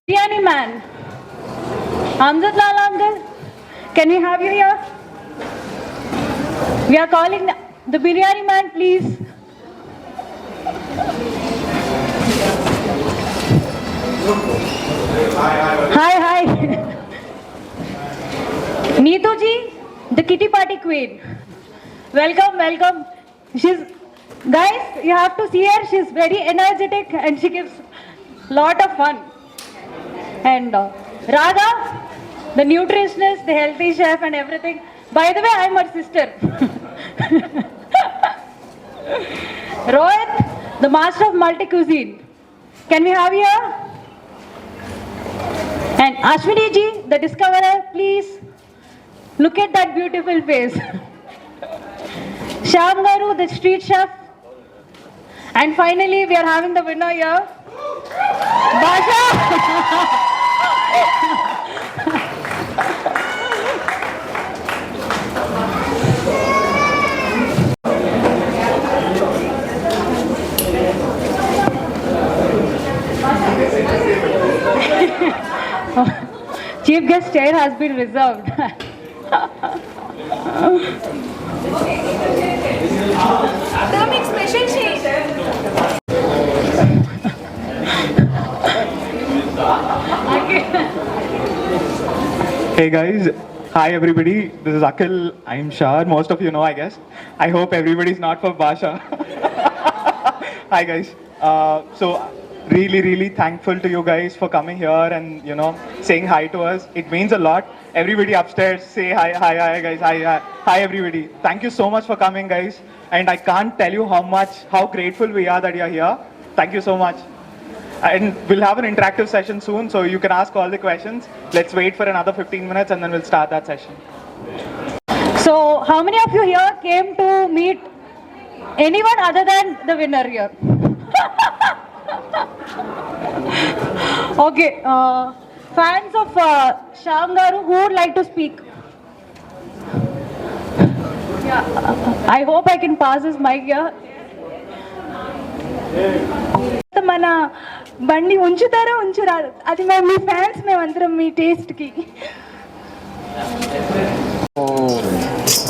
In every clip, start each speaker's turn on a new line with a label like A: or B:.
A: Biryani man. Amjad Lal uncle, can we have you here? We are calling the biryani man, please. Hi. Neetu ji, the kitty party queen. Welcome. Guys, you have to see her. She's very energetic and she gives lot of fun. And Radha, the nutritionist, the healthy chef and everything. By the way, I'm her sister. Rohit, the master of multi-cuisine. Can we have you here? And Ashwini ji, the discoverer, please. Look at that beautiful face. Shyam Garu, the street chef. And finally, we are having the winner here. Basha! Chief guest chair has been reserved.
B: Coming special sheet.
C: Hey guys, hi everybody. This is Akhil. I'm Shah. Most of you know, I guess. I hope everybody's not for Basha. Hi guys. So really thankful to you guys for coming here and saying hi to us. It means a lot. Everybody upstairs say hi guys. Hi everybody. Thank you so much for coming guys. And I can't tell you how grateful we are that you're here. Thank you so much. And we'll have an interactive session soon, so you can ask all the questions. Let's wait for another 15 minutes and then we'll start that session.
A: So, how many of you here came to meet anyone other than the winner here? Okay, fans of Shyam Garu, who would like to speak? Yeah, I hope I can pass this mic here. మన బండి ఉంచుతారా ఉంచురా అది మేము మీ fans మేమందరం మీ taste కి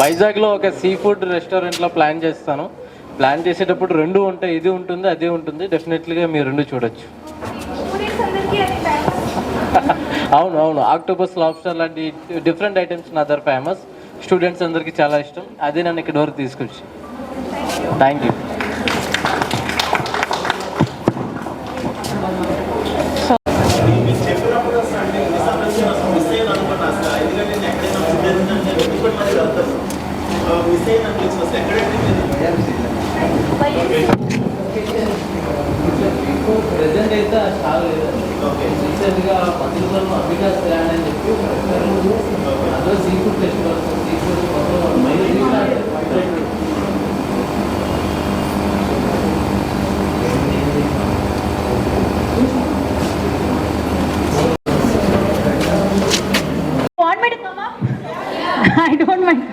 D: వైజాగ్లో ఒక sea food రెస్టారెంట్లో plan చేస్తాను. ప్లాన్ చేసేటప్పుడు రెండు ఉంటాయి, ఇది ఉంటుంది అదే ఉంటుంది. డెఫినెట్లీగా మీరు రెండు చూడొచ్చు. అవును ఆక్టోపస్ లాబ్స్టర్ లాంటి డిఫరెంట్ ఐటమ్స్ నా దగ్గర ఫేమస్. స్టూడెంట్స్ అందరికీ చాలా ఇష్టం. అదే నన్ను ఇక్కడ వరకు తీసుకొచ్చి. Thank you. ప్రెసెంట్ అయితే స్టాల్ లేదండి. రీసెంట్గా పత్రికల్లో అభిలాష్ ల్యాండ్ అని చెప్పి అందులో sea food festivals sea food మొత్తం
A: Want me to come up? I don't mind.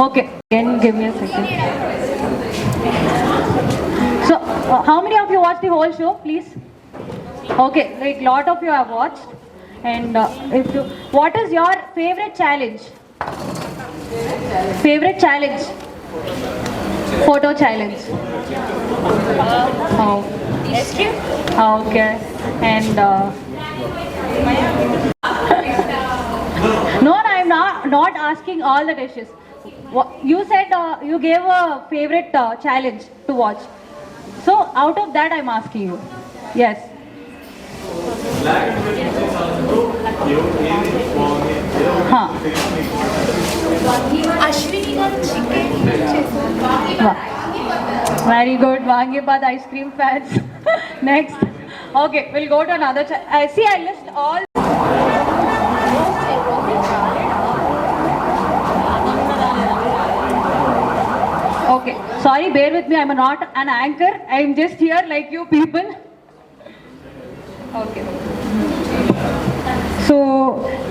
A: Okay, can you give me a second? So, how many of you watched the whole show, please? Okay, like lot of you have watched. And what is your favorite challenge? Favorite challenge? Photo challenge. Oh. Okay. And no, I'm not asking all the dishes. You said you gave a favorite challenge to watch. So out of that, I'm asking you. Yes. Huh.
B: Ashwini garu chicken.
A: Very good. Wangipad ice cream fans. Next. Okay, we'll go to another. See, I list all. Okay, sorry, bear with me. I'm not an anchor. I'm just here like you people. Okay. So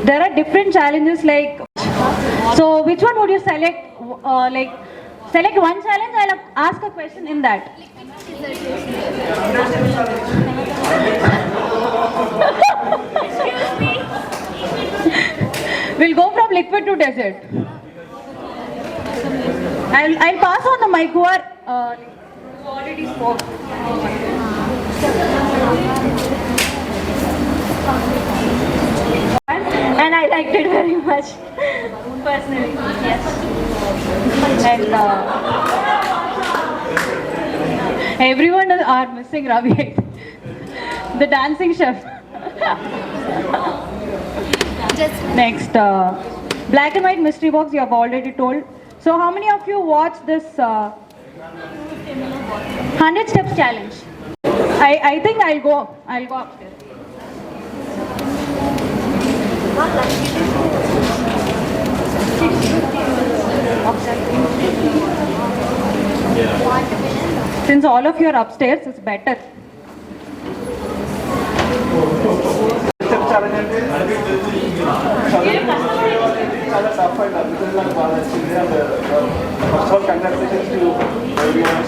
A: there are different challenges like. So which one would you select? Select one challenge. I'll ask a question in that.
B: Excuse me.
A: We'll go from liquid to desert. I'll pass on the mic who are who already spoke.
B: And I liked it very much. Personally, yes.
A: And everyone are missing Ravi. The dancing chef. Next, black and white mystery box. You have already told. So how many of you watched this 100 steps challenge? I think I'll go upstairs. Since all of you are upstairs, it's better.
C: చాలా tough అండి అందుకని నాకు బాగా నచ్చింది and first of all congratulations to everyone.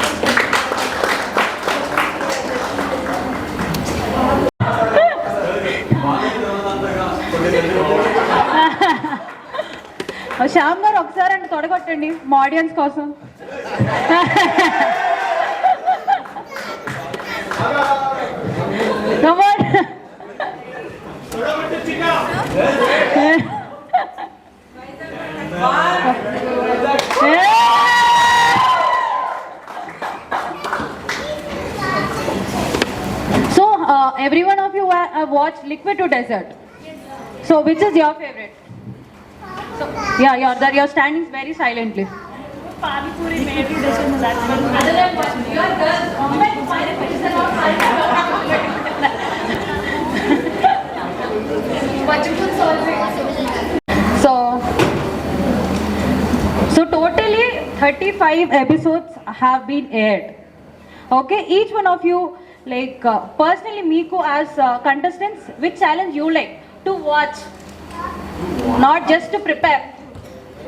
A: Shyam గారు ఒకసారి అంటే తొడగొట్టండి మా ఆడియన్స్ కోసం. Come on. So, every one of you have watched Liquid to Desert. So, which is your favorite? So, yeah, you're standing very silently.
B: Pani Puri made you decision that one.
A: Other than what? You are girls. Women who find a question or So totally 35 episodes have been aired. Okay, each one of you, like personally, Miku as contestants, which challenge you like to watch, not just to prepare.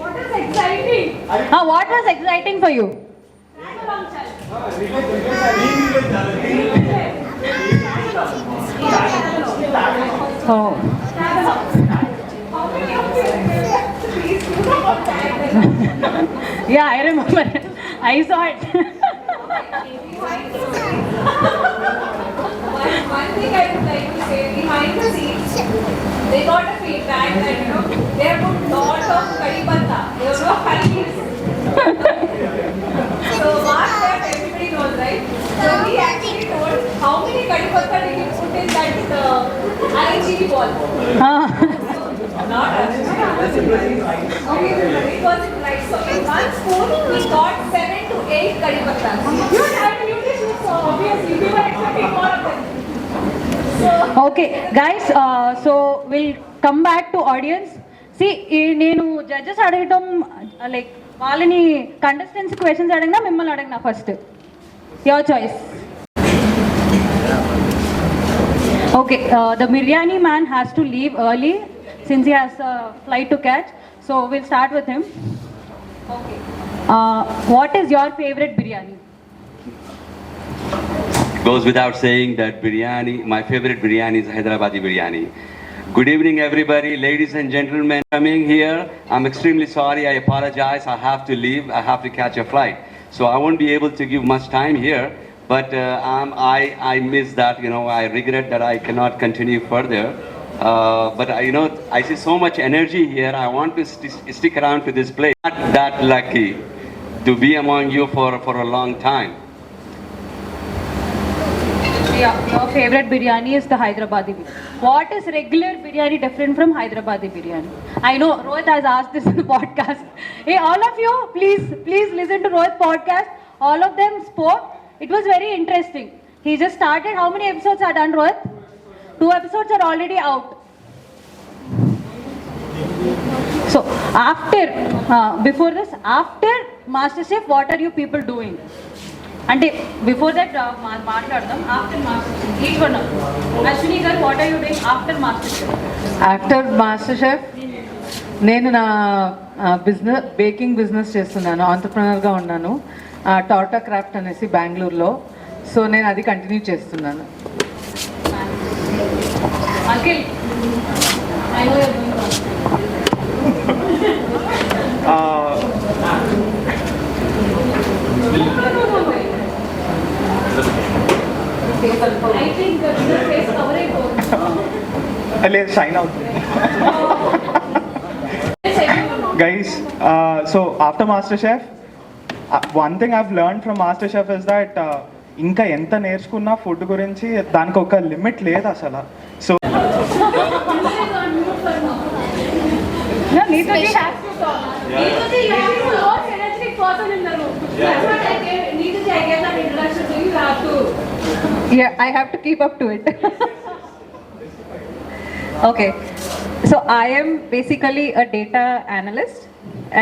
A: What was exciting? What was exciting for you? Oh. Yeah, I remember. I saw it.
E: One thing I would like to say, behind the scenes, they got a feedback that they have put lot of curry patta, curry leaves. So what that everybody knows, right? So he actually told how many curry patta did he put in that IGB ball. Not okay, it wasn't right. So in one spoon, we got 7 to 8 curry pattas. You had nutrition, so obviously we were expecting more of them.
A: Okay, guys, so we'll come back to audience. See, నేను judges అడగటం like వాళ్ళని contestants questions అడిగినా మిమ్మల్ని అడిగినా first your choice. Okay, the biryani man has to leave early since he has a flight to catch. So we'll start with him. Okay. What is your favorite biryani?
F: Goes without saying that biryani, my favorite biryani is Hyderabadi biryani. Good evening everybody, ladies and gentlemen coming here. I'm extremely sorry, I apologize, I have to leave, I have to catch a flight. So I won't be able to give much time here, but I miss that, I regret that I cannot continue further. But I see so much energy here, I want to stick around to this place. Not that lucky to be among you for a long time.
A: Yeah, your favorite biryani is the Hyderabadi biryani. What is regular biryani different from Hyderabadi biryani? I know Rohit has asked this in the podcast. Hey, all of you, please listen to Rohit's podcast. All of them spoke. It was very interesting. He just started. How many episodes are done, Rohit? 2 episodes are already out. So after, before this, after MasterChef, what are you people doing? అంటే before that మాట్లాడదాం after master each one Ashwini garu what are you doing after master chef?
G: After master chef నేను నా baking business చేస్తున్నాను, ఆంటర్ప్రినర్గా ఉన్నాను. Tata craft అనేసి బెంగళూరులో. So నేను అది కంటిన్యూ చేస్తున్నాను.
A: Uncle I know you're doing I think face cover అయిపోతుంది.
C: లేదు షైన్ అవుతుంది. Guys, so after MasterChef, one thing I've learned from MasterChef is that ఇంకా ఎంత నేర్చుకున్నా ఫుడ్ గురించి దానికి ఒక లిమిట్ లేదు అసలు. So
A: No, Neetaji has to talk. Neetaji, you are the most energetic person in the room. That's what I gave. Neetaji, I gave that introduction to you. You have to.
G: Yeah, I have to keep up to it. Okay, so I am basically a data analyst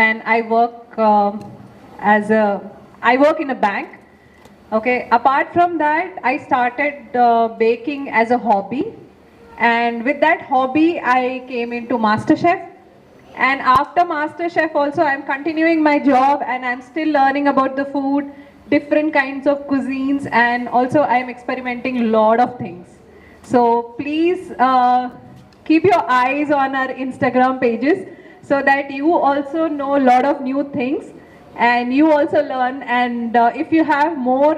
G: and I work I work in a bank. Okay, apart from that, I started baking as a hobby, and with that hobby, I came into MasterChef. And after MasterChef also, I'm continuing my job and I'm still learning about the food, different kinds of cuisines, and also I'm experimenting a lot of things. So please keep your eyes on our Instagram pages so that you also know a lot of new things and you also learn. And if you have more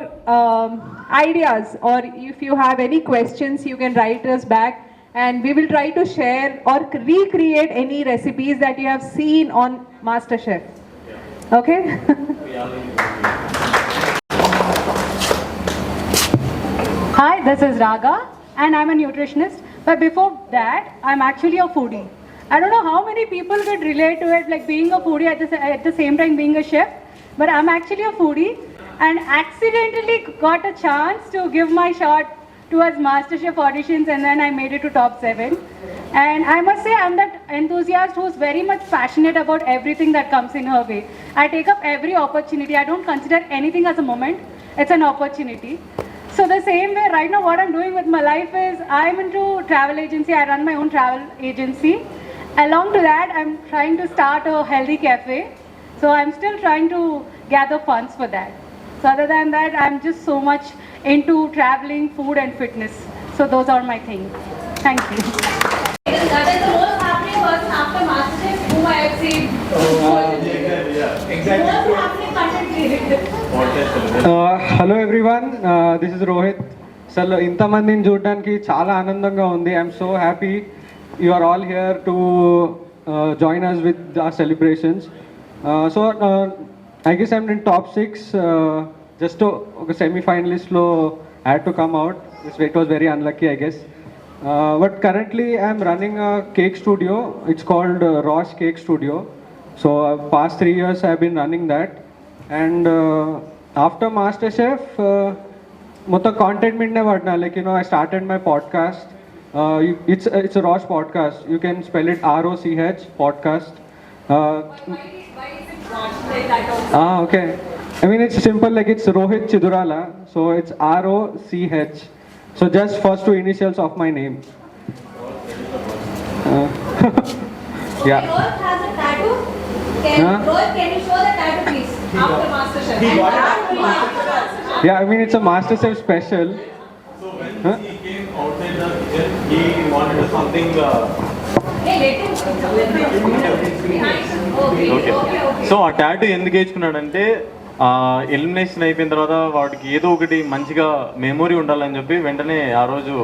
G: ideas or if you have any questions, you can write us back and we will try to share or recreate any recipes that you have seen on MasterChef. Okay?
A: Hi, this is Raga, and I'm a nutritionist. But before that, I'm actually a foodie. I don't know how many people could relate to it, like being a foodie at the same time being a chef. But I'm actually a foodie, and accidentally got a chance to give my shot towards MasterChef auditions, and then I made it to top 7. And I must say I'm that enthusiast who's very much passionate about everything that comes in her way. I take up every opportunity. I don't consider anything as a moment. It's an opportunity. So the same way right now what I'm doing with my life is I'm into travel agency. I run my own travel agency. Along to that, I'm trying to start a healthy cafe. So I'm still trying to gather funds for that. So other than that, I'm just so much into traveling, food and fitness. So those are my things. Thank you.
E: That is the most happening person after MasterChef whom I have seen.
C: exactly.
E: Most happening content creator.
H: Hello everyone, this is Rohit. అసలు ఇంతమందిని చూడడానికి చాలా ఆనందంగా ఉంది. I'm so happy you are all here to join us with our celebrations. So I guess I'm in top 6. Just ఒక సెమీఫైనలిస్ట్లో had to come out. It was very unlucky I guess. But currently I'm running a cake studio. It's called Rash cake studio. So past 3 years I've been running that. And after MasterChef, మొత్తం content మీదనే పడినా. Like I started my podcast. It's a Rosh podcast. You can spell it ROCH podcast.
E: Why is it Rosh like that also?
H: Okay. I mean it's simple, like it's Rohit Chidurala, so it's ROCH. So just first 2 initials of my name. Yeah.
E: Rohit has a tattoo. Rohit, can you show the tattoo please? After MasterChef.
H: Yeah, I mean it's a MasterChef special.
I: So when he came outside the kitchen, he wanted something.
E: Hey, let him behind. Okay.
I: So ఆ tattoo ఎందుకు వేసుకున్నాడంటే elimination అయిపోయిన తర్వాత వాడికి ఏదో ఒకటి మంచిగా memory ఉండాలని చెప్పి వెంటనే ఆ రోజు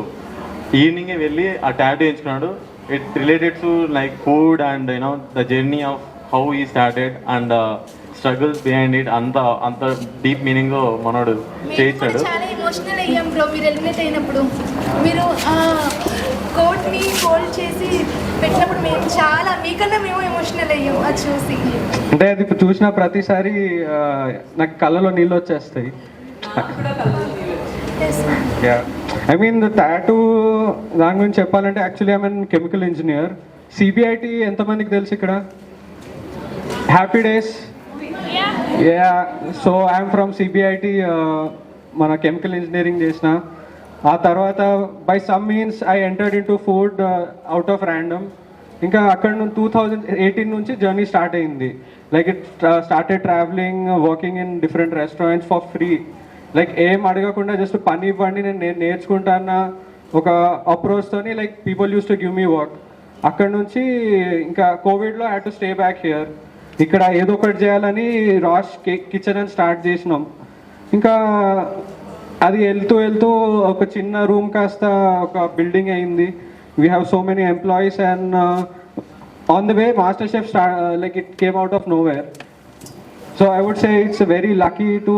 I: ఈవినింగే వెళ్ళి ఆ టాటూ వేయించుకున్నాడు. It related to like food and the journey of how I started and struggles behind it. అంత డీప్ మీనింగ్ మనోడు చేయించాడు.
B: చాలా ఎమోషనల్ అయ్యాం బ్రో మీరు ఎలిమినేట్ అయినప్పుడు. మీరు కోట్ని ఫోల్డ్ చేసి పెట్టినప్పుడు మేము చాలా మీకన్నా మేము ఎమోషనల్ అయ్యాం అది చూసి.
H: అంటే అది చూసిన ప్రతిసారి నాకు కళ్ళలో నీళ్ళు వచ్చేస్తాయి. ఐ మీన్ ద టాటూ దాని గురించి చెప్పాలంటే actually I mean chemical engineer. CBIT ఎంతమందికి తెలుసు ఇక్కడ? Happy days so I'm from CBIT, మన కెమికల్ ఇంజనీరింగ్ చేసిన. ఆ తర్వాత by some means I entered in to food out of random. ఇంకా అక్కడ నుంచి 2018 నుంచి జర్నీ స్టార్ట్ అయింది. Like it started travelling, working in different restaurants for free. Like ఏం అడగకుండా జస్ట్ పని ఇవ్వండి, నేను నేర్చుకుంటాన్న ఒక అప్రోచ్తోని like people use to give me work. అక్కడ నుంచి ఇంకా కోవిడ్లో had to stay back here. ఇక్కడ ఏదో ఒకటి చేయాలని రాష్ కిచెన్ అని స్టార్ట్ చేసినాం. ఇంకా అది వెళ్తూ వెళ్తూ ఒక చిన్న రూమ్ కాస్త ఒక బిల్డింగ్ అయింది. We have so many employees and on the way master chef like it came out of nowhere. So I would say it's very lucky to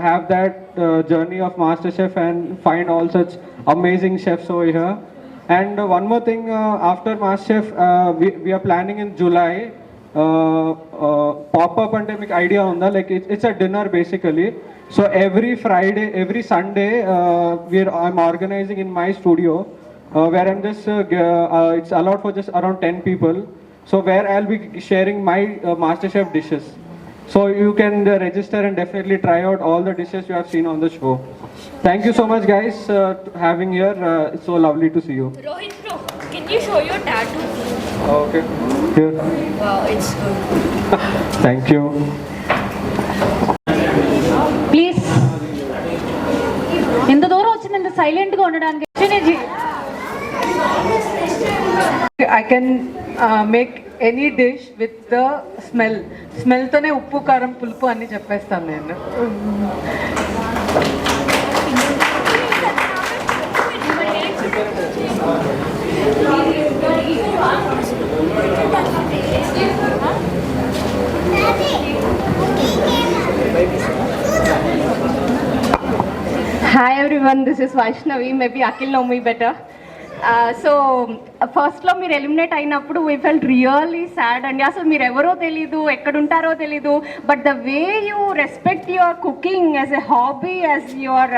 H: have that journey of MasterChef and find all such amazing chefs over here. And one more thing, after MasterChef, we are planning in July pop-up ante meeku idea unda, like it's a dinner basically. So every Friday, every Sunday, I'm organizing in my studio where I'm just it's allowed for just around 10 people. So where I'll be sharing my MasterChef dishes. So you can register and definitely try out all the dishes you have seen on the show. Thank you so much guys having here. It's so lovely to see you.
E: Rohit bro, can you show your tattoo?
H: Okay. Here.
E: Wow, it's good.
H: Thank you.
A: Please ఎంత దూరం వచ్చింది ఇంత సైలెంట్గా ఉండడానికి.
G: I can make any dish with the smell తోనే ఉప్పు కారం పులుపు అన్ని చెప్పేస్తాను నేను.
J: Hi everyone, this is Vaishnavi. Maybe Akhil know me better. So first లో మీరు ఎలిమినేట్ అయినప్పుడు we felt really sad అండి. అసలు మీరు ఎవరో తెలీదు, ఎక్కడుంటారో తెలీదు, but the way you respect your cooking as a hobby, as your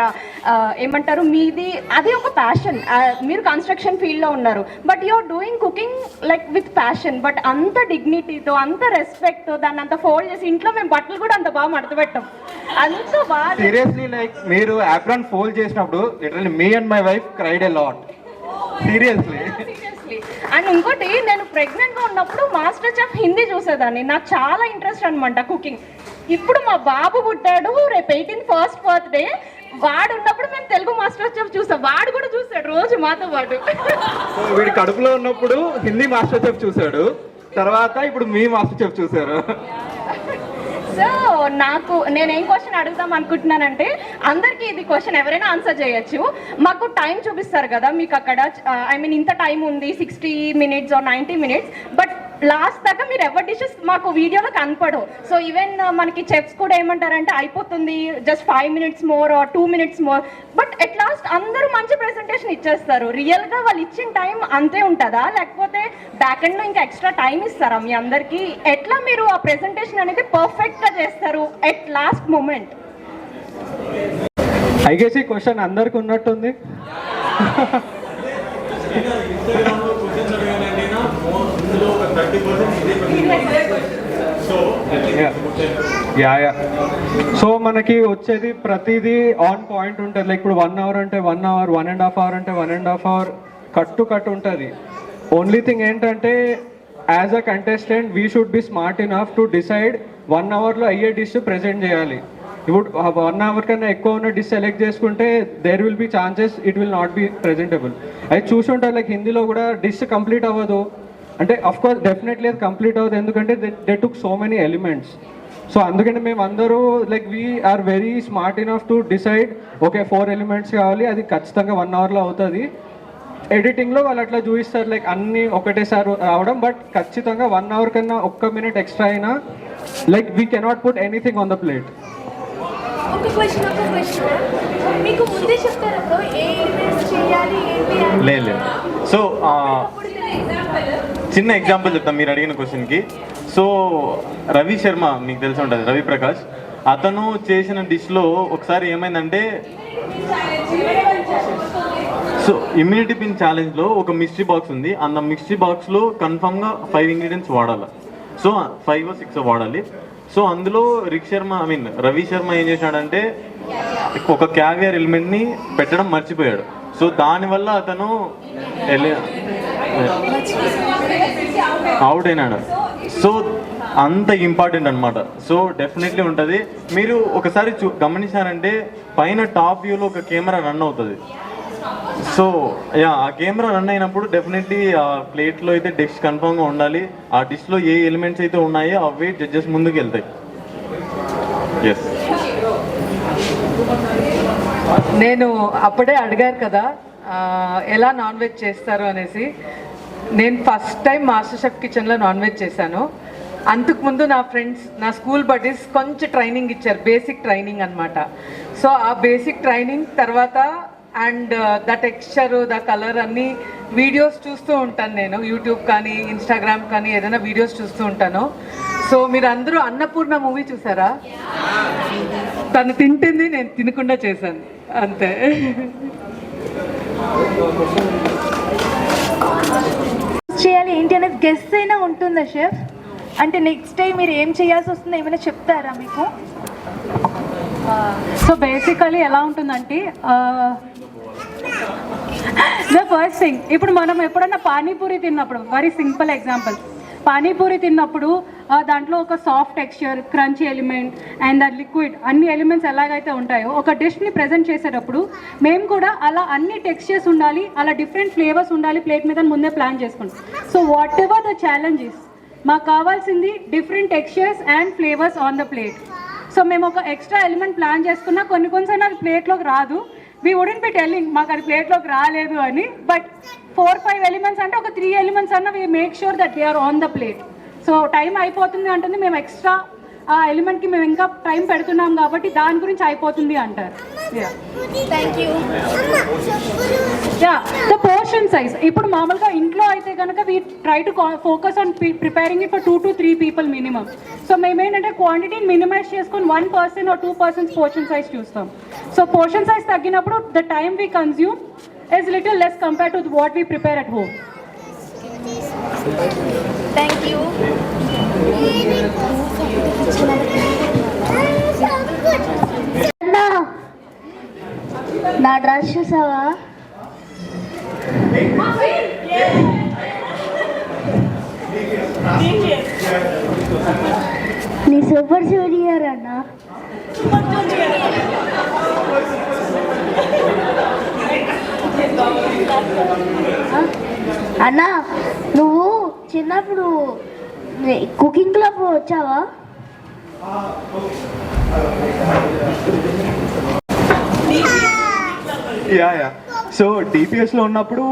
J: ఏమంటారు మీది అది ఒక ప్యాషన్. మీరు కన్స్ట్రక్షన్ ఫీల్డ్లో ఉన్నారు, but you're doing cooking like with passion, but అంత డిగ్నిటీతో అంత రెస్పెక్ట్తో దాన్ని అంత ఫోల్డ్ చేసి ఇంట్లో మేము బట్టలు కూడా అంత బాగా మడత పెట్టాం. అంత బాగా
C: సీరియస్లీ లైక్ మీరు ఆప్రాన్ ఫోల్డ్ చేసినప్పుడు literally me and my wife cried a lot. Seriously.
J: And ఇంకోటి, నేను ప్రెగ్నెంట్గా ఉన్నప్పుడు మాస్టర్ చెఫ్ హిందీ చూసేదాన్ని. నాకు చాలా ఇంట్రెస్ట్ అనమాట కుకింగ్. ఇప్పుడు మా బాబు పుట్టాడు, రేపు 18 ఫస్ట్ బర్త్డే. వాడు ఉన్నప్పుడు మేము తెలుగు మాస్టర్ చెఫ్ చూసాం, వాడు కూడా చూసాడు రోజు మాతో పాటు.
C: వీడి కడుపులో ఉన్నప్పుడు హిందీ మాస్టర్ చెఫ్ చూసాడు, తర్వాత ఇప్పుడు మీ మాస్టర్ చెఫ్ చూసారు.
J: సో నేనేం క్వశ్చన్ అడుగుదాం అనుకుంటున్నానంటే, అందరికీ ఇది క్వశ్చన్ ఎవరైనా ఆన్సర్ చేయొచ్చు. మాకు టైం చూపిస్తారు కదా మీకు అక్కడ, ఐ మీన్ ఇంత టైం ఉంది 60 minutes or 90 minutes, but last దాకా మీరు ఎవరి డిషెస్ మాకు వీడియోలో కనపడవు. సో ఈవెన్ మనకి చెఫ్స్ కూడా ఏమంటారంటే అయిపోతుంది, just 5 minutes more or 2 minutes more, but at last అందరూ మంచి ప్రెజెంటేషన్ ఇచ్చేస్తారు. రియల్గా వాళ్ళు ఇచ్చిన టైం అంతే ఉంటుందా, లేకపోతే బ్యాక్ ఎండ్లో ఇంకా ఎక్స్ట్రా టైం ఇస్తారా మీ అందరికీ? ఎట్లా మీరు ఆ ప్రెజెంటేషన్ అనేది పర్ఫెక్ట్గా చేస్తారు at last moment?
H: I guess ఈ క్వశ్చన్ అందరికి ఉన్నట్టుంది. సో మనకి వచ్చేది ప్రతిదీ ఆన్ పాయింట్ ఉంటుంది. లైక్ ఇప్పుడు 1 hour అంటే 1 hour, 1.5 hour అంటే 1.5 hour, కట్టు ఉంటుంది. ఓన్లీ థింగ్ ఏంటంటే as a contestant we should be smart enough to decide 1 hourలో అయ్యే డిష్ ప్రెజెంట్ చేయాలి. ఇప్పుడు 1 hour కన్నా ఎక్కువ ఉన్న డిష్ సెలెక్ట్ చేసుకుంటే there will be chances it will not be presentable. అది చూసుంటారు, లైక్ హిందీలో కూడా డిష్ కంప్లీట్ అవ్వదు అంటే అఫ్కోర్స్ డెఫినెట్లీ అది కంప్లీట్ అవ్వదు, ఎందుకంటే they took so many elements. So అందుకని మేము అందరూ like we're very smart enough to decide okay 4 elements కావాలి, అది ఖచ్చితంగా 1 hourలో అవుతుంది. ఎడిటింగ్లో వాళ్ళు అట్లా చూపిస్తారు లైక్ అన్నీ ఒకటేసారి రావడం, బట్ ఖచ్చితంగా 1 hour కన్నా 1 minute ఎక్స్ట్రా అయినా like we cannot put anything on the plate.
B: ఒక క్వశ్చన్ మీకు ముందే చెప్తారా బ్రో ఏ ఎలిమెంట్స్ చేయాలి ఏంటి?
I: లేదు. సో చిన్న ఎగ్జాంపుల్ చెప్తాం మీరు అడిగిన క్వశ్చన్కి. సో రవి శర్మ మీకు తెలిసి ఉంటుంది, రవి ప్రకాష్, అతను చేసిన డిష్లో ఒకసారి ఏమైందంటే, సో ఇమ్యూనిటీ పిన్ ఛాలెంజ్లో ఒక మిస్టరీ బాక్స్ ఉంది. ఆ మిస్టరీ బాక్స్లో కన్ఫామ్గా 5 ingredients వాడాలి. సో 5 or 6 వాడాలి. సో అందులో రవి శర్మ ఏం చేసినాడంటే ఒక క్యావియర్ ఎలిమెంట్ని పెట్టడం మర్చిపోయాడు. సో దానివల్ల అతను అవుట్ అయినాడు. సో అంత ఇంపార్టెంట్ అనమాట. సో డెఫినెట్లీ ఉంటుంది. మీరు ఒకసారి గమనించారంటే పైన టాప్ వ్యూలో ఒక కెమెరా రన్ అవుతుంది. సో ఆ కెమెరా రన్ అయినప్పుడు డెఫినెట్లీ ఆ ప్లేట్లో అయితే డిష్ కన్ఫర్మ్గా ఉండాలి. ఆ డిష్లో ఏ ఎలిమెంట్స్ అయితే ఉన్నాయో అవే జడ్జెస్ ముందుకు వెళ్తాయి. ఎస్,
G: నేను అప్పుడే అడిగారు కదా ఎలా నాన్ వెజ్ చేస్తారు అనేసి. నేను ఫస్ట్ టైం మాస్టర్ షెఫ్ కిచెన్లో నాన్ వెజ్ చేశాను. అంతకుముందు నా ఫ్రెండ్స్, నా స్కూల్ బడ్డీస్ కొంచెం ట్రైనింగ్ ఇచ్చారు, బేసిక్ ట్రైనింగ్ అనమాట. సో ఆ బేసిక్ ట్రైనింగ్ తర్వాత and the texture, the colour అన్ని వీడియోస్ చూస్తూ ఉంటాను నేను, యూట్యూబ్ కానీ ఇన్స్టాగ్రామ్ కానీ ఏదైనా వీడియోస్ చూస్తూ ఉంటాను. సో మీరు అందరూ అన్నపూర్ణ మూవీ చూసారా? తను తింటుంది, నేను తినకుండా చేశాను అంతే.
B: చేయాలి ఏంటి అనేది గెస్ అయినా ఉంటుందా షెఫ్? అంటే నెక్స్ట్ టైం మీరు ఏం చేయాల్సి వస్తుందో ఏమైనా చెప్తారా మీకు?
A: సో బేసికలీ ఎలా ఉంటుందంటే ద ఫస్ట్ థింగ్, ఇప్పుడు మనం ఎప్పుడన్నా పానీపూరి తిన్నప్పుడు, వెరీ సింపుల్ ఎగ్జాంపుల్, పానీపూరి తిన్నప్పుడు దాంట్లో ఒక soft texture, crunchy element and liquid అన్ని ఎలిమెంట్స్ ఎలాగైతే ఉంటాయో ఒక డిష్ని ప్రజెంట్ చేసేటప్పుడు మేము కూడా అలా అన్ని టెక్స్చర్స్ ఉండాలి, అలా డిఫరెంట్ ఫ్లేవర్స్ ఉండాలి ప్లేట్ మీద ముందే ప్లాన్ చేసుకుంటాం. So what ever the challenges, మాకు కావాల్సింది different textures and flavours on the plate. So మేము ఒక ఎక్స్ట్రా ఎలిమెంట్ ప్లాన్ చేసుకున్నా కొన్నిసార్లు అది ప్లేట్లోకి రాదు. వీ వుడెంట్ బి టెల్లింగ్ మాకు అది ప్లేట్లోకి రాలేదు అని, బట్ 4-5 ఎలిమెంట్స్ అంటే ఒక 3 ఎలిమెంట్స్ అన్న we make sure that they are on the plate. So time అయిపోతుంది అంటుంది, మేము ఎక్స్ట్రా ఆ ఎలిమెంట్కి మేము ఇంకా టైం పెడుతున్నాం కాబట్టి దాని గురించి అయిపోతుంది అంటారు. ద పోర్షన్ సైజ్, ఇప్పుడు మామూలుగా ఇంట్లో అయితే కనుక we try to focus on preparing it for 2 to 3 people minimum. So మేమేంటంటే క్వాంటిటీని మినిమైజ్ చేసుకొని 1 person or 2 persons portion size చూస్తాం. సో పోర్షన్ సైజ్ తగ్గినప్పుడు the time we consume is little less compared to what we prepare at home.
B: Thank you. నా dress చూసావా? నీ super junior అన్నా. అన్నా నువ్వు చిన్నప్పుడు కుకింగ్ క్లబ్ వచ్చావా?
C: యా సో డిపిఎస్లో ఉన్నప్పుడు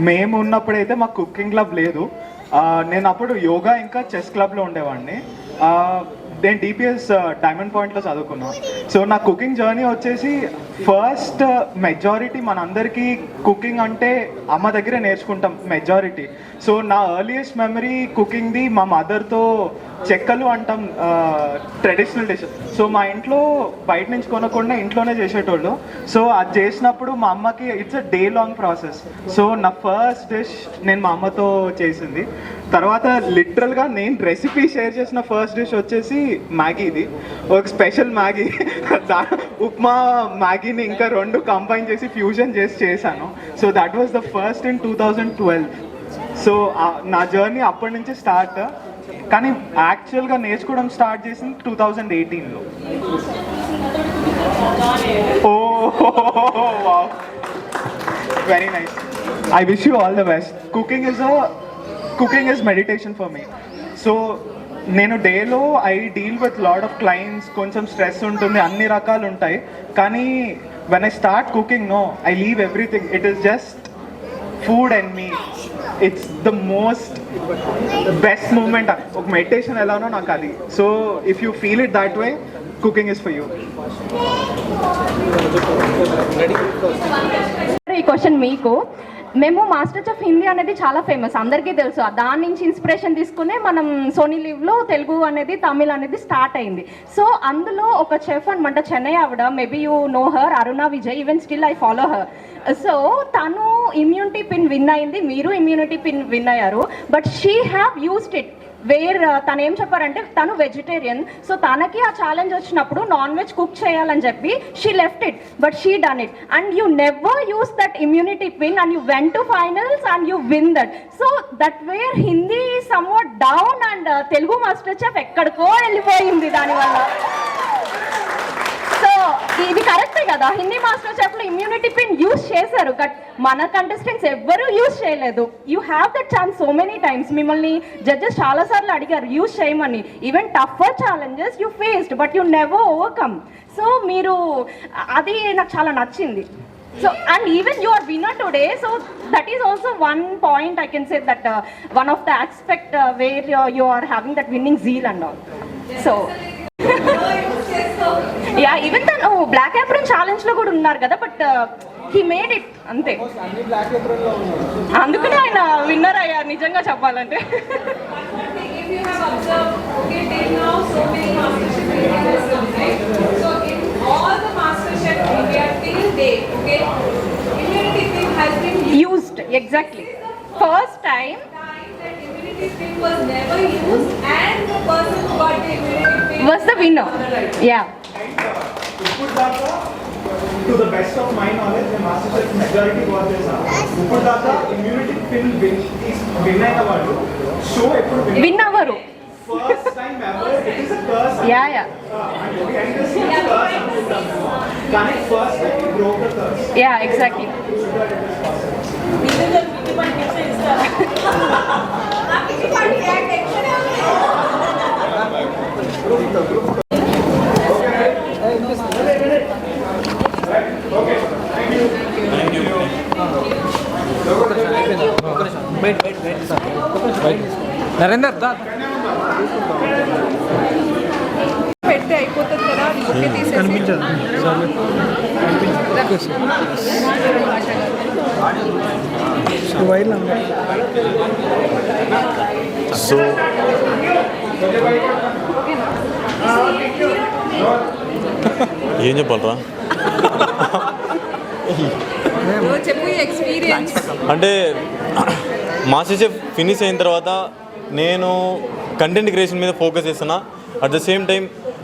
C: మేము ఉన్నప్పుడైతే మాకు కుకింగ్ క్లబ్ లేదు. నేను అప్పుడు యోగా ఇంకా చెస్ క్లబ్లో ఉండేవాడిని. నేను డిపిఎస్ డైమండ్ పాయింట్లో చదువుకున్నాను. సో నా కుకింగ్ జర్నీ వచ్చేసి ఫస్ట్ మెజారిటీ మనందరికీ కుకింగ్ అంటే అమ్మ దగ్గరే నేర్చుకుంటాం మెజారిటీ. సో నా ఎర్లియస్ట్ మెమరీ కుకింగ్ది మా మదర్తో చెక్కలు అంటాం, ట్రెడిషనల్ డిష్. సో మా ఇంట్లో బయట నుంచి కొనకుండా ఇంట్లోనే చేసేటోళ్ళు. సో అది చేసినప్పుడు మా అమ్మకి it's a day long process. So నా ఫస్ట్ డిష్ నేను మా అమ్మతో చేసింది. తర్వాత లిటరల్గా నేను రెసిపీ షేర్ చేసిన ఫస్ట్ డిష్ వచ్చేసి మ్యాగీది, ఒక స్పెషల్ మ్యాగీ. ఉప్మా మ్యాగీని ఇంకా 2 కంబైన్ చేసి ఫ్యూజన్ చేశాను. So that was the first in 2012. So నా జర్నీ అప్పటి నుంచి స్టార్ట్, కానీ యాక్చువల్గా నేర్చుకోవడం స్టార్ట్ చేసింది 2018లో. Oh very nice. I wish you all the best. Cooking is meditation for me. So నేను డేలో I deal with lot of clients, కొంచెం స్ట్రెస్ ఉంటుంది, అన్ని రకాలు ఉంటాయి. కానీ when I start cooking I leave everything. It is just food and me. It's the most best moment. ఒక meditation ఎలానో నాకు అది. So if you feel it that way, cooking is for you.
J: ఈ క్వశ్చన్ మీకు, మేము master chef Hindi అనేది చాలా famous, అందరికీ తెలుసు. దాని నుంచి ఇన్స్పిరేషన్ తీసుకునే మనం సోనీ లీవ్లో తెలుగు అనేది తమిళ్ అనేది స్టార్ట్ అయింది. సో అందులో ఒక చెఫ్ అనమాట, చెన్నై ఆవిడ, maybe you know her, Aruna Vijay. Even still I follow her. So తను ఇమ్యూనిటీ పిన్ విన్ అయింది, మీరు ఇమ్యూనిటీ పిన్ విన్ అయ్యారు. But she have used it where తను ఏం చెప్పారంటే తను వెజిటేరియన్, సో తనకి ఆ ఛాలెంజ్ వచ్చినప్పుడు నాన్ వెజ్ కుక్ చేయాలని చెప్పి she left it, but she done it and you never use that immunity pin and you went to finals and you win that. So that where Hindi somewhat down and Telugu master chef ఎక్కడికో వెళ్ళిపోయింది దానివల్ల. సో ఇది కరెక్టే కదా, Hindi master చెఫ్లో immunity pin use చేశారు, but మన కంటెస్టెంట్స్ ఎవ్వరూ యూజ్ చేయలేదు. You have that chance so many times. మిమ్మల్ని జడ్జెస్ చాలాసార్లు అడిగారు యూజ్ చేయమని, even టఫర్ challenges you faced but you never overcome. So మీరు అది నాకు చాలా నచ్చింది. So and even you are winner today, so that is also one point I can say that one of the aspect where you are having that winning zeal and all. So yeah, even the black apron challenge lo kuda unnar kada, but he made it ante andukane ayana winner ayyaru nijanga cheppalante.
E: If you have observed, okay, till now so many MasterChef India has come, right? So in all the MasterChef India till date, okay, immunity pin has been
J: used. Exactly. First time
E: that immunity pin was never used and the person who got the immunity pin
J: was the winner. Yeah.
C: To the best of my knowledge, the MasterChef majority was this. Upur daaka immunity pin win అయిన వాళ్ళు show ఎప్పుడు
J: win hour.
C: First time ever, it is a curse.
J: Yeah.
C: Can it first time he broke the curse?
J: Yeah, exactly.
H: Narender దా
G: పెడితే అయిపోతుంది కదా, అది ఒకే తీసేసి
I: so ఏం చెప్పాలరా
G: చెప్పు ఎక్స్పీరియన్స్.
I: అంటే మాస్టర్ చెఫ్ ఫినిష్ అయిన తర్వాత నేను కంటెంట్ క్రియేషన్ మీద ఫోకస్ చేస్తున్నా. అట్ ద సేమ్ టైం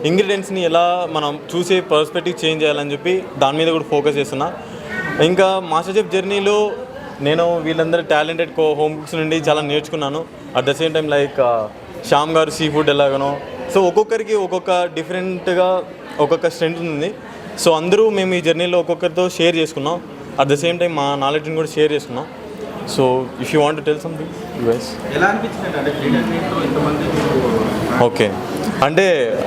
I: ఇంగ్రీడియంట్స్ని ఎలా మనం చూసే పర్స్పెక్టివ్ చేంజ్ చేయాలని చెప్పి దాని మీద కూడా ఫోకస్ చేస్తున్నా. ఇంకా మాస్టర్ చెఫ్ జర్నీలో నేను వీళ్ళందరూ టాలెంటెడ్ హోమ్ కుక్స్ నుండి చాలా నేర్చుకున్నాను. At the same time like Shyam గారు సీ ఫుడ్ ఎలాగనో. సో ఒక్కొక్కరికి ఒక్కొక్క డిఫరెంట్గా ఒక్కొక్క స్ట్రెంత్ ఉంది. సో అందరూ మేము ఈ జర్నీలో ఒక్కొక్కరితో షేర్ చేసుకున్నాం. అట్ ద సేమ్ టైం మా నాలెడ్జ్ని కూడా షేర్ చేసుకున్నాం. So if you want to tell something US
C: ఎలా అనిపించింది అంటే ఇంతమంది
I: ఓకే అంటే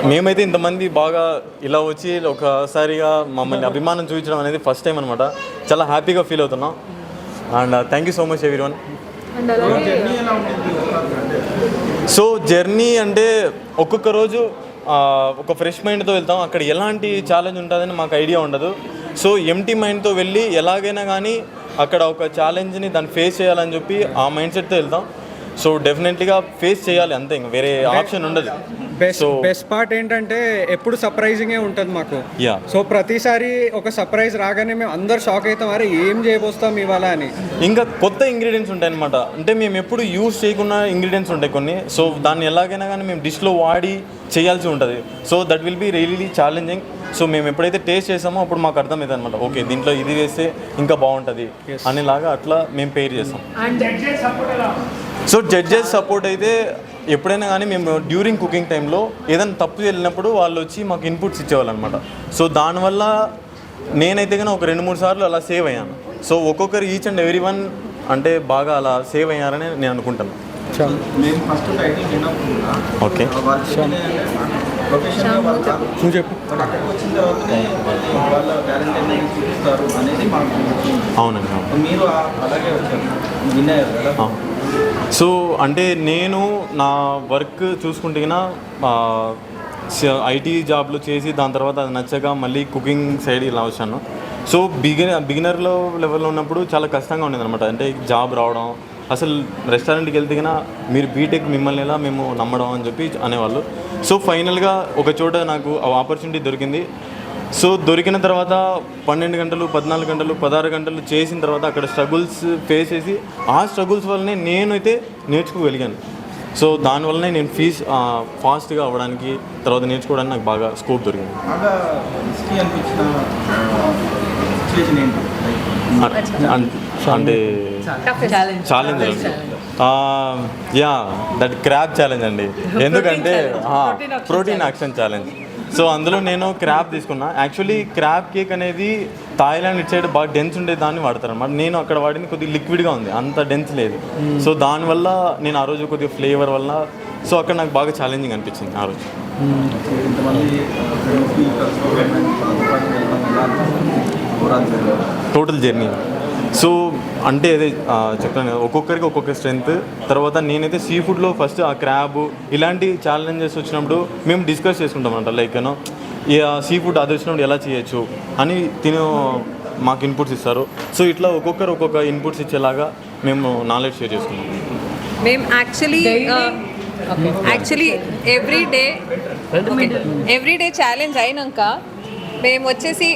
I: మేమైతే ఇంతమంది బాగా ఇలా వచ్చి ఒకసారిగా మమ్మల్ని అభిమానం చూపించడం అనేది ఫస్ట్ టైం అనమాట. చాలా హ్యాపీగా ఫీల్ అవుతున్నాం. And thank you so much everyone. So journey అంటే ఒక్కొక్క రోజు ఒక ఫ్రెష్ మైండ్తో వెళ్తాం. అక్కడ ఎలాంటి ఛాలెంజ్ ఉంటుందని మాకు ఐడియా ఉండదు. సో ఎంటీ మైండ్తో వెళ్ళి ఎలాగైనా కానీ అక్కడ ఒక ఛాలెంజ్ని దాన్ని ఫేస్ చేయాలని చెప్పి ఆ మైండ్ సెట్తో వెళ్తాం. సో డెఫినెట్లీగా ఫేస్ చేయాలి అంతే, ఇంకా వేరే ఆప్షన్ ఉండదు.
H: బెస్ట్ పార్ట్ ఏంటంటే ఎప్పుడు సర్ప్రైజింగే ఉంటుంది మాకు.
I: యా
H: సో ప్రతిసారి ఒక సర్ప్రైజ్ రాగానే మేము అందరు షాక్ అవుతాం, అరే ఏం చేయబోస్తాం ఇవాళ అని.
I: ఇంకా కొత్త ఇంగ్రీడియంట్స్ ఉంటాయి అనమాట. అంటే మేము ఎప్పుడు యూజ్ చేయకున్న ఇంగ్రీడియంట్స్ ఉంటాయి కొన్ని. సో దాన్ని ఎలాగైనా కానీ మేము డిష్లో వాడి చేయాల్సి ఉంటుంది. So that will be really challenging. So మేము ఎప్పుడైతే టేస్ట్ చేసామో అప్పుడు మాకు అర్థమవుతుంది అనమాట, ఓకే దీంట్లో ఇది వేస్తే ఇంకా బాగుంటుంది అనేలాగా అట్లా మేము పేర్ చేస్తాం. సో జడ్జెస్ సపోర్ట్ అయితే ఎప్పుడైనా కానీ మేము డ్యూరింగ్ కుకింగ్ టైంలో ఏదైనా తప్పు వెళ్ళినప్పుడు వాళ్ళు వచ్చి మాకు ఇన్పుట్స్ ఇచ్చేవాళ్ళు అనమాట. సో దానివల్ల నేనైతే కానీ ఒక 2-3 సార్లు అలా సేవ్ అయ్యాను. సో ఒక్కొక్కరు ఈచ్ అండ్ ఎవ్రీ వన్ అంటే బాగా అలా సేవ్ అయ్యారని నేను అనుకుంటాను.
C: మేము ఫస్ట్ టైటిల్ విన్నప్పుడు
I: ఓకే
H: నువ్వు చెప్పు.
C: అక్కడికి వచ్చిన తర్వాతనే వాళ్ళ టాలెంట్ అనేది చూపిస్తారు అనేది మాకు.
I: అవునండి అవును.
C: మీరు అలాగే వచ్చారు విన్నారు.
I: సో అంటే నేను నా వర్క్ చూసుకుంటే ఐటీ జాబ్లు చేసి దాని తర్వాత అది నచ్చగా మళ్ళీ కుకింగ్ సైడ్ ఇలా వచ్చాను. సో బిగినర్లో లెవెల్లో ఉన్నప్పుడు చాలా కష్టంగా ఉండేది అనమాట. అంటే జాబ్ రావడం, అసలు రెస్టారెంట్కి వెళ్తే కన్నా మీరు బీటెక్ మిమ్మల్ని ఎలా మేము నమ్మడం అని చెప్పి అనేవాళ్ళు. సో ఫైనల్గా ఒక చోట నాకు ఆపర్చునిటీ దొరికింది. సో దొరికిన తర్వాత 12 గంటలు 14 గంటలు 16 గంటలు చేసిన తర్వాత అక్కడ స్ట్రగుల్స్ ఫేస్ చేసి ఆ స్ట్రగుల్స్ వల్లనే నేనైతే నేర్చుకోగలిగాను. సో దానివల్లనే నేను ఫీజ్ ఫాస్ట్గా అవ్వడానికి తర్వాత నేర్చుకోవడానికి నాకు బాగా స్కోప్ దొరికింది. అంటే challenge yeah that crab challenge అండి. ఎందుకంటే ప్రోటీన్ యాక్షన్ ఛాలెంజ్. సో అందులో నేను క్రాబ్ తీసుకున్నా. యాక్చువల్లీ క్రాబ్ కేక్ అనేది థాయిలాండ్ ఇటు సైడ్ బాగా డెన్స్ ఉండే దాన్ని వాడతారు అనమాట. నేను అక్కడ వాడింది కొద్దిగా లిక్విడ్గా ఉంది, అంత డెన్స్ లేదు. సో దానివల్ల నేను ఆ రోజు కొద్దిగా ఫ్లేవర్ వల్ల సో అక్కడ నాకు బాగా ఛాలెంజింగ్ అనిపించింది ఆ రోజు. టోటల్ జర్నీ సో అంటే అదే చెప్తాను కదా, ఒక్కొక్కరికి ఒక్కొక్క స్ట్రెంత్. తర్వాత నేనైతే సీ ఫుడ్లో ఫస్ట్ ఆ క్రాబ్ ఇలాంటి ఛాలెంజెస్ వచ్చినప్పుడు మేము డిస్కస్ చేసుకుంటాం అంట. లైక్ యూనో సీ ఫుడ్ అది వచ్చినప్పుడు ఎలా చేయొచ్చు అని మాకు ఇన్పుట్స్ ఇస్తారు. సో ఇట్లా ఒక్కొక్కరు ఒక్కొక్క ఇన్పుట్స్ ఇచ్చేలాగా మేము నాలెడ్జ్ షేర్ చేసుకున్నాం.
G: మేము యాక్చువల్లీ ఎవ్రీడే ఛాలెంజ్ అయినాక మేము వచ్చేసి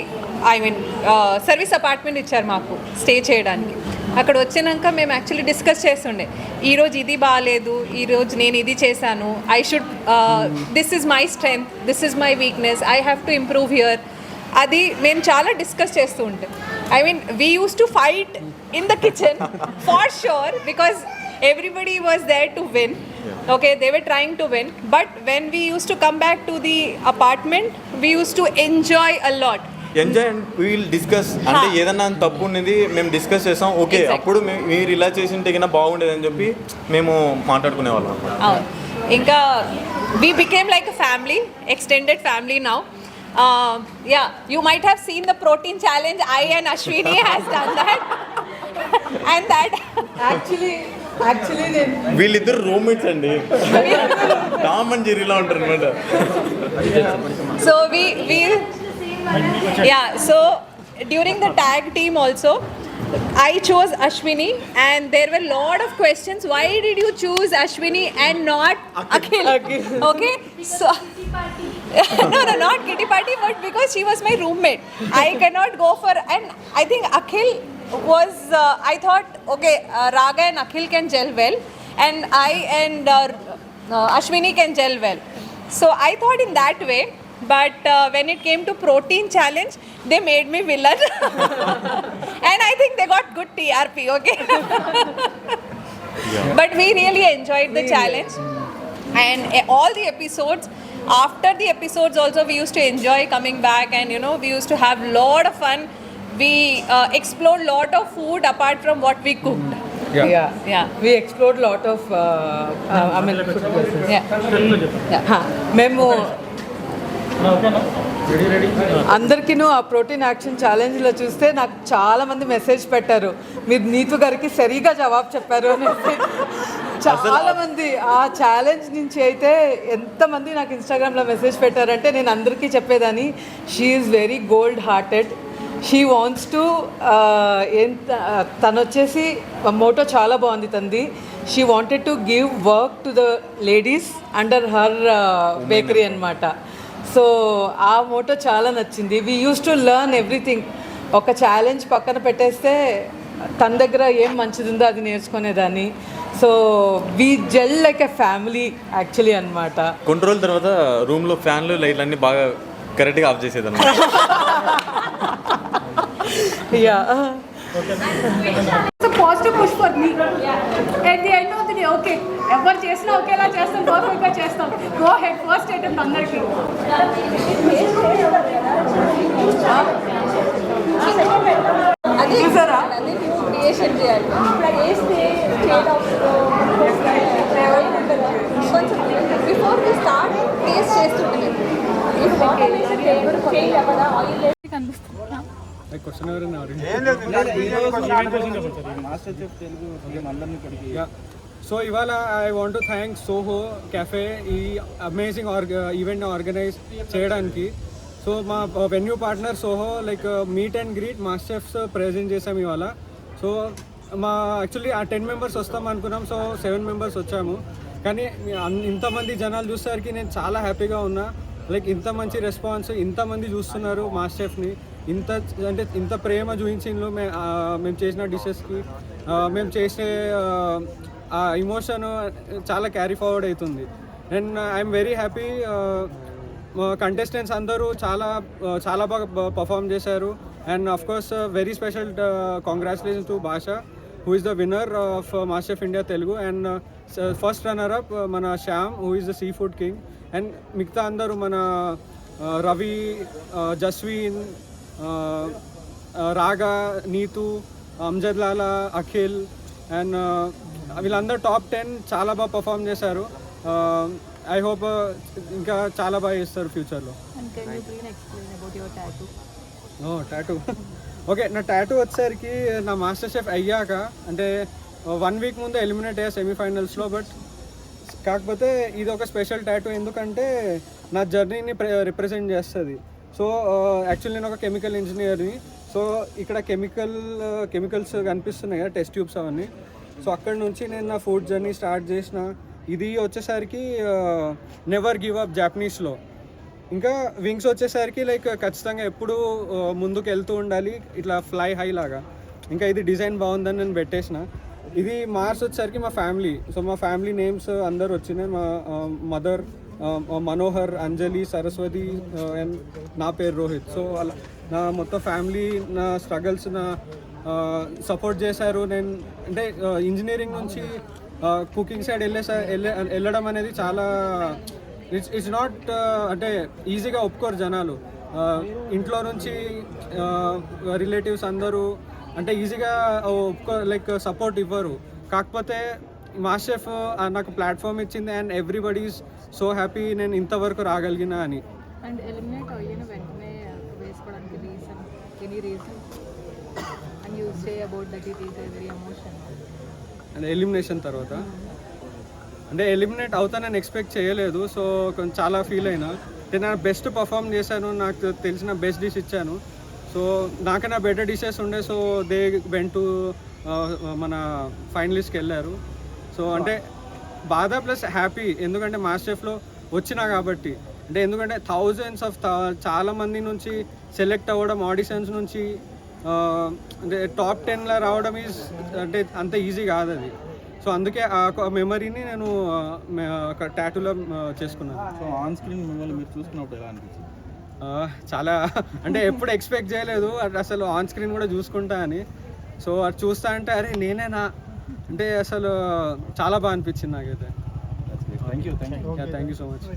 G: సర్వీస్ అపార్ట్మెంట్ ఇచ్చారు మాకు స్టే చేయడానికి. అక్కడ వచ్చినాక మేము యాక్చువల్లీ డిస్కస్ చేస్తుండే, ఈరోజు ఇది బాగాలేదు, ఈరోజు నేను ఇది చేశాను, this is my strength, this is my weakness, I have to improve here. అది మేము చాలా డిస్కస్ చేస్తూ ఉంటాం. We use to fight in the kitchen far sure because everybody was there to win. Okay, they were trying to win, but when we used to come back to the apartment, we used to enjoy a lot.
I: Enjoy and wheel discuss. అంటే ఏదన్నా తప్పు ఉన్నది మేము discuss చేస్తాం. Okay, అప్పుడు మీరు ఇలా చేసి ఉంటే కన్నా బాగుండేది అని చెప్పి మేము మాట్లాడుకునే వాళ్ళం.
G: ఇంకా we became like a family, extended family now. Yeah, you might have seen the protein challenge. I and Ashwini has done that. And that actually
I: వీళ్ళిద్దరు రూమ్మేట్స్ అండి, టామ్ అండ్ జెర్రీలా ఉంటారు అనమాట.
G: So we yeah, so during the tag team also I chose Ashwini and there were a lot of questions. Why did you choose Ashwini and not Akhil? Okay, so no, not kitty party, but because she was my roommate, I cannot go for. And I think Akhil was I thought okay, Raga and Akhil can gel well and I and Ashwini can gel well, so I thought in that way. But when it came to protein challenge, they made me villain. And I think they got good TRP, okay? Yeah. But we really enjoyed the challenge. And all the episodes, after the episodes also we used to enjoy coming back and we used to have lot of fun. We explored lot of food apart from what we cooked. Yeah.
K: We explored lot of food places. Yeah. Memo అందరికీను ఆ protein action ఛాలెంజ్లో చూస్తే నాకు చాలామంది message పెట్టారు, మీరు నీతు గారికి సరిగా జవాబు చెప్పారు అని. చాలామంది ఆ ఛాలెంజ్ నుంచి అయితే ఎంతమంది నాకు ఇన్స్టాగ్రామ్లో మెసేజ్ పెట్టారంటే నేను అందరికీ చెప్పేదాన్ని, she is very gold hearted. She wants to తను వచ్చేసి మోటో చాలా బాగుంది తంది. She wanted to give work to the ladies under her bakery అనమాట. సో ఆ మోటో చాలా నచ్చింది. We use to learn everything. ఒక ఛాలెంజ్ పక్కన పెట్టేస్తే తన దగ్గర ఏం మంచిది ఉందో అది నేర్చుకునేదాన్ని. So we gel like a family actually అనమాట.
I: కొన్ని రోజుల తర్వాత రూమ్లో ఫ్యాన్లు లైట్లు అన్నీ బాగా కరెక్ట్గా ఆఫ్ చేసేదన్నమాట.
K: Yeah
E: positive push for me at the end of the day. Okay, ఎవరు చేసినా ఒకేలా చేస్తాం, పర్ఫెక్ట్గా చేస్తాం. గో హెడ్ ఫస్ట్ ఐటమ్ అందరికీ.
K: చూసారా
J: క్రియేషన్ చేయాలి. ఇప్పుడు వేస్తే కొంచెం బిఫోర్ వి స్టార్ట్ టేస్ట్ చేస్తుంటే చేంజ్ అవ్వదా ఆయిల్ కనిపిస్తుందా?
H: సో ఇవాళ I want to thank SOHO cafe ఈ అమేజింగ్ ఈవెంట్ని ఆర్గనైజ్ చేయడానికి. సో మా venue partner SOHO like meat and greet master chefs present చేసాం ఇవాళ. సో మా యాక్చువల్లీ ఆ 10 మెంబర్స్ వస్తాం అనుకున్నాం, సో 7 మెంబర్స్ వచ్చాము. కానీ ఇంతమంది జనాలు చూసేసరికి నేను చాలా హ్యాపీగా ఉన్నా. లైక్ ఇంత మంచి రెస్పాన్స్, ఇంతమంది చూస్తున్నారు మాస్టర్ చెఫ్ని, ఇంత ప్రేమ చూపించిండ్రు మేము చేసిన డిషెస్కి, మేము చేసే ఆ ఇమోషన్ చాలా క్యారీ ఫార్వర్డ్ అవుతుంది. And I'm very happy contestants అందరూ చాలా బాగా పర్ఫామ్ చేశారు. And of course very special congratulations to భాష who is the winner of Master Chef India Telugu, and first runner up mana Shyam, who is the seafood king, and మిగతా అందరూ మన రవి, జస్వీన్, రాగా, నీతు, అమ్జద్ లాలా, Akhil, and వీళ్ళందరూ టాప్ 10 చాలా బాగా perform చేశారు. I hope ఇంకా చాలా బాగా చేస్తారు ఫ్యూచర్లో. టాటూ ఓకే, నా టాటూ వచ్చేసరికి నా మాస్టర్ షెఫ్ అయ్యాక, అంటే 1 వీక్ ముందు ఎలిమినేట్ అయ్యా సెమీఫైనల్స్లో. బట్ కాకపోతే ఇది ఒక స్పెషల్ టాటూ, ఎందుకంటే నా జర్నీని రిప్రజెంట్ చేస్తుంది. సో యాక్చువల్లీ నేను ఒక కెమికల్ ఇంజనీర్ని. సో ఇక్కడ కెమికల్స్ కనిపిస్తున్నాయి కదా, టెస్ట్ ట్యూబ్స్ అవన్నీ. సో అక్కడ నుంచి నేను నా ఫుడ్ జర్నీ స్టార్ట్ చేసిన. ఇది వచ్చేసరికి నెవర్ గివ్ అప్ జాపనీస్లో. ఇంకా వింగ్స్ వచ్చేసరికి లైక్ ఖచ్చితంగా ఎప్పుడు ముందుకు వెళ్తూ ఉండాలి, ఇట్లా ఫ్లై హై లాగా. ఇంకా ఇది డిజైన్ బాగుందని నేను పెట్టేసిన. ఇది మార్క్స్ వచ్చేసరికి మా ఫ్యామిలీ. సో మా ఫ్యామిలీ నేమ్స్ అందరు వచ్చినాయి. మా mother Manohar, Anjali, Saraswati, and నా పేరు రోహిత్. సో అలా నా మొత్తం ఫ్యామిలీ నా స్ట్రగల్స్ నా సపోర్ట్ చేశారు. నేను అంటే ఇంజనీరింగ్ నుంచి కుకింగ్ సైడ్ వెళ్ళడం అనేది చాలా ఇట్స్ నాట్ అంటే ఈజీగా ఒప్పుకోరు జనాలు. ఇంట్లో నుంచి రిలేటివ్స్ అందరూ అంటే ఈజీగా లైక్ సపోర్ట్ ఇవ్వరు. కాకపోతే మాస్టర్ షెఫ్ నాకు ప్లాట్ఫామ్ ఇచ్చింది, and everybody is so happy నేను ఇంతవరకు రాగలిగినా అని.
G: అండ్ ఎలిమినేట్ అయిన వెంటనే వేసుకోవడానికి reason, any reason and you say about that it is very emotional.
H: And elimination తర్వాత అంటే ఎలిమినేట్ అవుతానని ఎక్స్పెక్ట్ చేయలేదు. సో కొంచెం చాలా ఫీల్ అయినా. నేను బెస్ట్ పర్ఫామ్ చేశాను, నాకు తెలిసిన బెస్ట్ డిష్ ఇచ్చాను. సో నాకైనా బెటర్ డిషెస్ ఉండే. సో దే వెంట్ టు మన ఫైనలిస్ట్కి వెళ్ళారు. సో అంటే బాధ ప్లస్ హ్యాపీ, ఎందుకంటే మాస్టర్ షెఫ్లో వచ్చినా కాబట్టి. అంటే ఎందుకంటే థౌజండ్స్ ఆఫ్ చాలా మంది నుంచి సెలెక్ట్ అవ్వడం, ఆడిషన్స్ నుంచి అంటే టాప్ 10లా రావడం ఈజ్ అంటే అంత ఈజీ కాదు అది. సో అందుకే ఆ మెమరీని నేను టాటూలో చేసుకున్నాను.
L: సో ఆన్ స్క్రీన్ మిమ్మల్ని మీరు చూసుకున్నప్పుడు ఎలా అనిపించింది?
H: చాలా అంటే ఎప్పుడు ఎక్స్పెక్ట్ చేయలేదు అసలు ఆన్ స్క్రీన్ కూడా చూసుకుంటా అని. సో అది చూస్తా అంటే అరే నేనేనా అంటే అసలు చాలా బాగా అనిపించింది నాకైతే.
L: Thank you
H: thank you so much.